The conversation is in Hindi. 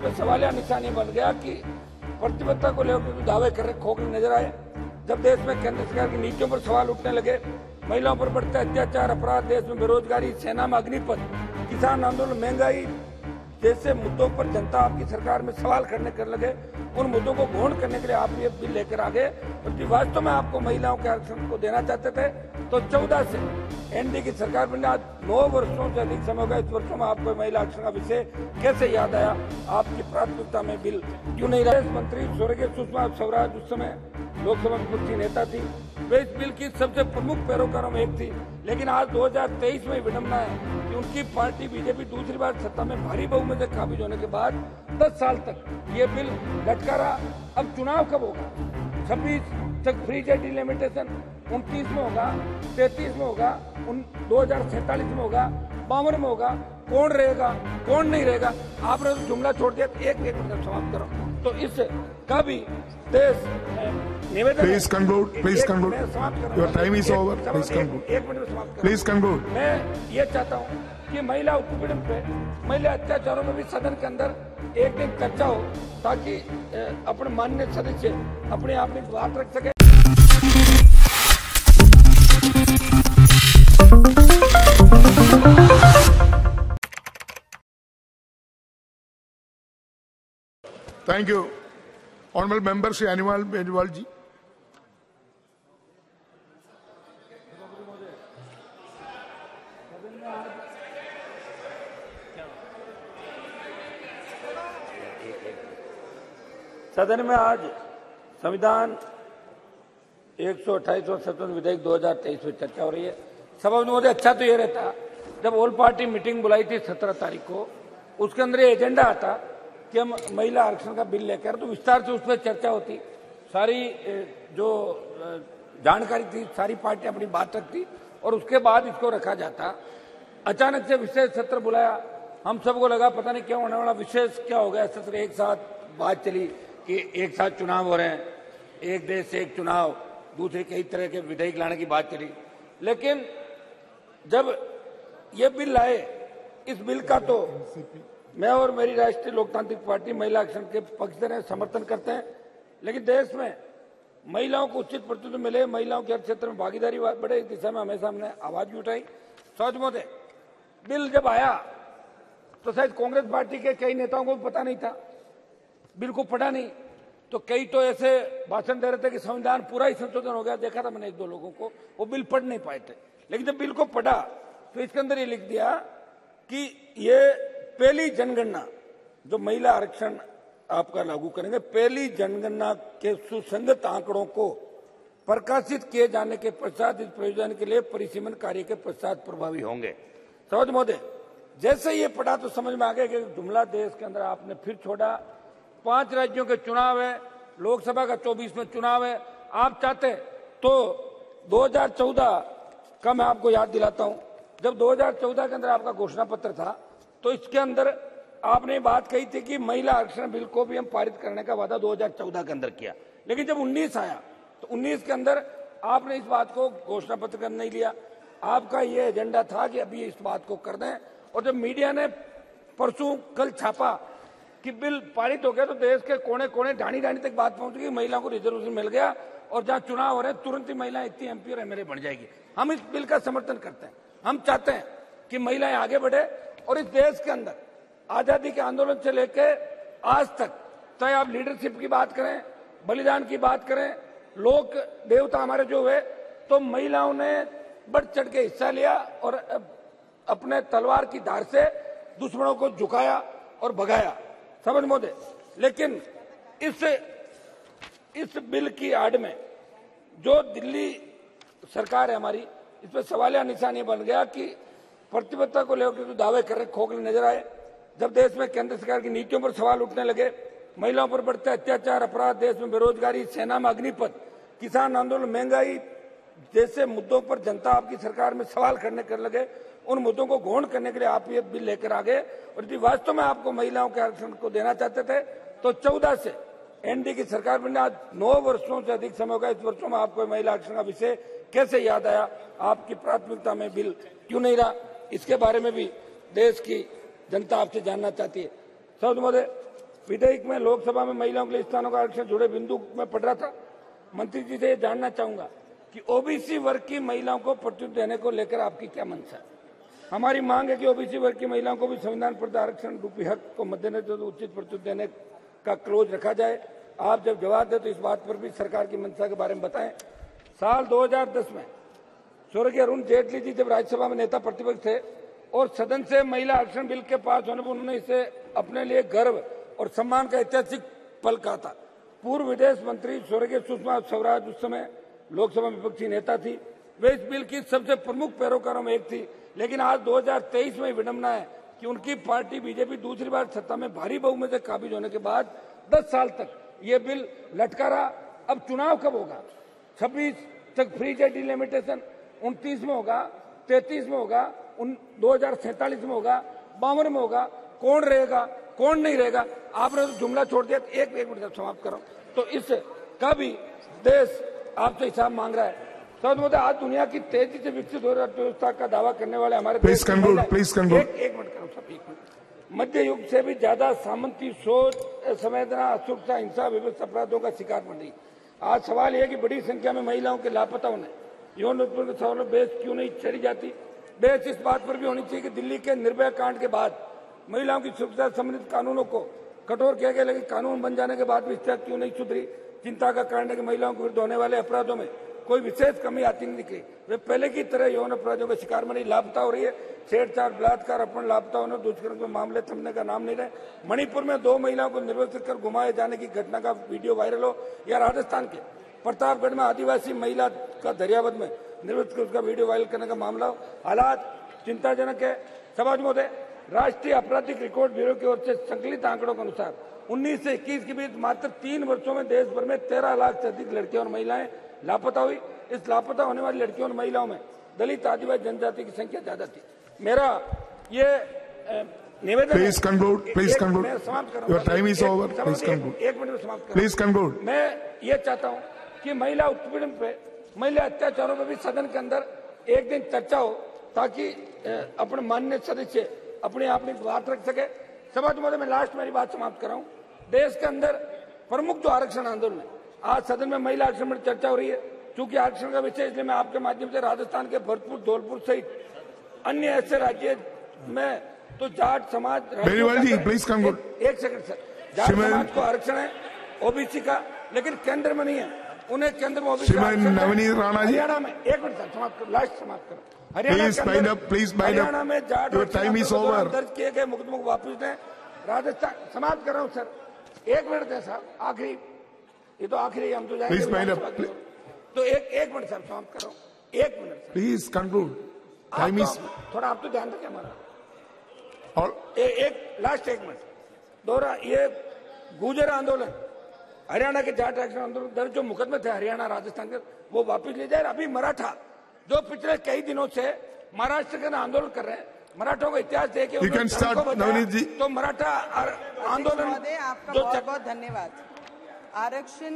पे सवालिया निशानी बन गया कि प्रतिबद्धता को लेकर जो दावे कर रहे खोखले नजर आए। जब देश में केंद्र सरकार की नीतियों पर सवाल उठने लगे, महिलाओं पर बढ़ते अत्याचार, अपराध, देश में बेरोजगारी, सेना में अग्निपथ, किसान आंदोलन, महंगाई जैसे मुद्दों पर जनता आपकी सरकार में सवाल करने लगे, उन मुद्दों को गौण करने के लिए आप ये बिल लेकर आ गए। और वास्तव में आपको महिलाओं के आरक्षण को देना चाहते थे तो 14 से एनडीए की सरकार में आज 9 वर्षों से अधिक समय हो गया। इस वर्षों में आपको महिला आरक्षण का विषय कैसे याद आया? आपकी प्राथमिकता में बिल क्यों नहीं रहा? मंत्री स्वर्गीय सुषमा स्वराज उस समय लोकसभा में कुछ नेता थी, वे इस बिल की सबसे प्रमुख पैरोकारों में एक थी। लेकिन आज 2023 में विडंबना है कि उनकी पार्टी बीजेपी दूसरी बार सत्ता में भारी बहुमत से काबिज होने के बाद 10 साल तक ये बिल लटका रहा। अब चुनाव कब होगा? 26 तक फ्री जेट डिलिमिटेशन, 29 में होगा, 33 में होगा, 2047 में होगा, 52 में होगा। कौन रहेगा, कौन नहीं रहेगा? आपने तो जुमला छोड़ दिया। एक मिनट समाप्त करो। तो इससे कभी देश निवेदन please conclude, please conclude, your time is over, please conclude, एक मिनट में समाप्त करो, प्लीज कंक्लूड। मैं ये चाहता हूँ कि महिला उत्पीड़न पे, महिला अत्याचारों में भी सदन के अंदर एक दिन चर्चा हो, ताकि अपने माननीय सदस्य अपने आप में बात रख सके। Thank you honourable member Shri Aniwal Beniwal ji. सदन में आज संविधान 128 और स्वतंत्र विधेयक 2023 में चर्चा हो रही है। सभापति महोदय, अच्छा तो ये रहता जब ऑल पार्टी मीटिंग बुलाई थी 17 तारीख को, उसके अंदर ये एजेंडा आता कि हम महिला आरक्षण का बिल लेकर तो विस्तार से उस पर चर्चा होती, सारी जो जानकारी थी सारी पार्टियां अपनी बात रखती और उसके बाद इसको रखा जाता। अचानक से विशेष सत्र बुलाया, हम सबको लगा पता नहीं क्या होने वाला, विशेष क्या हो गया सत्र। एक साथ बात चली कि एक साथ चुनाव हो रहे हैं, एक देश एक चुनाव, दूसरे कई तरह के विधेयक लाने की बात चली। लेकिन जब ये बिल लाए, इस बिल का तो मैं और मेरी राष्ट्रीय लोकतांत्रिक पार्टी महिला आरक्षण के पक्ष में समर्थन करते हैं। लेकिन देश में महिलाओं को उचित प्रतिनिधित्व मिले, महिलाओं के हर क्षेत्र में भागीदारी बढ़े, इस दिशा में हमेशा हमने आवाज भी उठाई। सच महोदय, बिल जब आया तो शायद कांग्रेस पार्टी के कई नेताओं को पता नहीं था, बिल को पढ़ा नहीं, तो कई तो ऐसे भाषण दे रहे थे कि संविधान पूरा ही संशोधन हो गया। देखा था मैंने एक दो लोगों को, वो बिल पढ़ नहीं पाए थे। लेकिन जब बिल को पढ़ा तो इसके अंदर ये लिख दिया कि ये पहली जनगणना जो महिला आरक्षण आपका लागू करेंगे, पहली जनगणना के सुसंगत आंकड़ों को प्रकाशित किए जाने के पश्चात इस प्रयोजन के लिए परिसीमन कार्य के पश्चात प्रभावी होंगे। सौद महोदय, जैसे ये पढ़ा तो समझ में आ गया कि जुमला देश के अंदर आपने फिर छोड़ा। 5 राज्यों के चुनाव है, लोकसभा का 24 में चुनाव है। आप चाहते तो 2014 का मैं आपको याद दिलाता हूं, जब 2014 के अंदर आपका घोषणा पत्र था तो इसके अंदर आपने बात कही थी कि महिला आरक्षण बिल को भी हम पारित करने का वादा 2014 के अंदर किया। लेकिन जब 19 आया तो 19 के अंदर आपने इस बात को घोषणा पत्र कर नहीं लिया। आपका ये एजेंडा था कि अभी इस बात को कर दें। और जब मीडिया ने परसों कल छापा कि बिल पारित हो गया तो देश के कोने कोने ढाणी ढाणी तक बात पहुंच गई, महिलाओं को रिजर्वेशन मिल गया और जहां चुनाव हो रहे हैं तुरंत ही महिलाएं इतनी एमपी और एमएलए बन जाएगी। हम इस बिल का समर्थन करते हैं। हम चाहते हैं कि महिलाएं आगे बढ़े और इस देश के अंदर आजादी के आंदोलन से लेकर आज तक, चाहे आप लीडरशिप की बात करें, बलिदान की बात करें, लोक देवता हमारे जो हुए, तो महिलाओं ने बढ़ चढ़ के हिस्सा लिया और अपने तलवार की धार से दुश्मनों को झुकाया और भगाया। समझ महोदय, लेकिन इस बिल की आड़ में जो दिल्ली सरकार है हमारी, इस पर सवालिया निशानी बन गया कि प्रतिबद्धता को लेकर जो दावे कर रहे खोखले नजर आए। जब देश में केंद्र सरकार की नीतियों पर सवाल उठने लगे, महिलाओं पर बढ़ते अत्याचार, अपराध, देश में बेरोजगारी, सेना में अग्निपथ, किसान आंदोलन, महंगाई जैसे मुद्दों पर जनता आपकी सरकार में सवाल करने लगे, उन मुद्दों को गौण करने के लिए आप ये बिल लेकर आ गए। और यदि वास्तव में आपको महिलाओं के आरक्षण को देना चाहते थे तो 14 से एनडीए की सरकार में आज 9 वर्षों से अधिक समय हो गया। इस वर्षों में आपको महिला आरक्षण का विषय कैसे याद आया? आपकी प्राथमिकता में बिल क्यों नहीं रहा? इसके बारे में भी देश की जनता आपसे जानना चाहती है। सौद महोदय, विधेयक में लोकसभा में महिलाओं के लिए स्थानों का आरक्षण जुड़े बिंदु में पढ़ रहा था। मंत्री जी से ये जानना चाहूंगा कि ओबीसी वर्ग की महिलाओं को प्रतिनिधित्व देने को लेकर आपकी क्या मंशा है। हमारी मांग है कि ओबीसी वर्ग की महिलाओं को भी संविधान प्रदत्त आरक्षण रूपी हक को मद्देनजर उचित प्रतिनिधित्व देने का क्लोज रखा जाए। आप जब जवाब दें तो इस बात पर भी सरकार की मंशा के बारे में बताएं। साल 2010 में स्वर्गीय अरुण जेटली जी जब राज्यसभा में नेता प्रतिपक्ष थे और सदन से महिला आरक्षण बिल के पास होने पर उन्होंने इसे अपने लिए गर्व और सम्मान का ऐतिहासिक पल कहा था। पूर्व विदेश मंत्री स्वर्गीय सुषमा स्वराज उस समय लोकसभा में विपक्षी नेता थी। वे इस बिल की सबसे प्रमुख पैरोकारों में एक थी। लेकिन आज 2023 में विडंबना है कि उनकी पार्टी बीजेपी दूसरी बार सत्ता में भारी बहुमत से काबिज होने के बाद 10 साल तक ये बिल लटका रहा। अब चुनाव कब होगा? 26 तक फ्री जेट डिलिमिटेशन, 29 में होगा, 33 में होगा, 2047 में होगा, 52 में होगा। कौन रहेगा कौन नहीं रहेगा? आपने तो जुमला छोड़ दिया। एक मिनट समाप्त करो। तो इसका भी देश आपसे हिसाब मांग रहा है। आज दुनिया की तेजी से विकसित हो रही अर्थव्यवस्था का दावा करने वाले हमारे प्लीज कंक्लूड। एक मिनट करो सब, एक मिनट। मध्य युग से भी ज्यादा सामंती सोच, संवेदना, असुरक्षा, हिंसा, विभिन्न अपराधों का शिकार बन रही। आज सवाल यह है कि बड़ी संख्या में महिलाओं के लापता होने, यौन उत्पीड़न के सवालों पर बहस क्यों नहीं चली जाती? बहस इस बात पर भी होनी चाहिए कि दिल्ली के निर्भया कांड के बाद महिलाओं की सुरक्षा संबंधित कानूनों को कठोर किया गया, लेकिन कानून बन जाने के बाद भी स्थिति क्यों नहीं सुधरी? चिंता का कारण है कि महिलाओं के विरुद्ध होने वाले अपराधों में कोई विशेष कमी आती नहीं दिखी। वे पहले की तरह यौन अपराधों का शिकार बनी, लापता हो रही है। छेड़छाड़, बलात्कार, अपहरण, लापता होने, दुष्कर्म के मामले थमने का नाम नहीं रहे। मणिपुर में 2 महिलाओं को निर्वस्त्र कर घुमाए जाने की घटना का वीडियो वायरल हो, या राजस्थान के प्रतापगढ़ में आदिवासी महिला का दरियावद में निर्वस्त्र उसका वीडियो वायरल करने का मामला हो। हालात चिंताजनक है। समाज महोदय, राष्ट्रीय आपराधिक रिकॉर्ड ब्यूरो की ओर से संकलित आंकड़ों के अनुसार 19 से 21 के बीच मात्र 3 वर्षों में देश भर में 13 लाख से अधिक लड़कियां और महिलाएं लापता हुई। इस लापता होने वाली लड़कियों और महिलाओं में दलित, आदिवासी जनजाति की संख्या ज्यादा थी। मेरा ये निवेदन प्लीज कंक्लूड। मैं समाप्त कर रहा हूं। Your time is over. Please conclude. एक मिनट में समाप्त कर। Please conclude. मैं ये चाहता हूं कि महिला उत्पीड़न पे, महिला अत्याचारों पे भी सदन के अंदर एक दिन चर्चा हो, ताकि अपने माननीय सदस्य अपनी बात रख सके। समाज महोदय, मैं लास्ट मेरी बात समाप्त कर रहा हूं। देश के अंदर प्रमुख जो आरक्षण आंदोलन है, आज सदन में महिला आरक्षण पर चर्चा हो रही है। चूंकि आरक्षण का विषय, इसलिए मैं आपके माध्यम से राजस्थान के भरतपुर, धौलपुर सहित अन्य ऐसे राज्य में तो जाट समाज, प्लीज कंक्लूड। एक सेकंड सर, जाट समाज को आरक्षण है ओबीसी का, लेकिन केंद्र में नहीं है। उन्हें केंद्र में ओबीसी नवनीत राणा जी, हरियाणा में, एक मिनट सर समाप्त करो, लास्ट समाप्त करो। हरियाणा में जाट दर्ज किए गए मुकदमों को वापस दें। राजस्थान, समाप्त कर रहा हूँ सर, 1 मिनट है साहब, आखिरी, ये तो आखिरी, हम तो जाएंगे। तो एक मिनट सर, समाप्त कर रहा हूँ, 1 minute please conclude. Time is, थोड़ा आप तो ध्यान रखें हमारा। और एक लास्ट 1 मिनट दोहरा, ये गुर्जर आंदोलन, हरियाणा के जाट आरक्षण आंदोलन दर्ज जो मुकदमे थे हरियाणा, राजस्थान के, वो वापस ले जाए। अभी मराठा जो पिछले कई दिनों से महाराष्ट्र के आंदोलन कर रहे हैं, मराठों का इतिहास देखे नवनीत जी, तो मराठा आंदोलन, आपका बहुत बहुत धन्यवाद। आरक्षण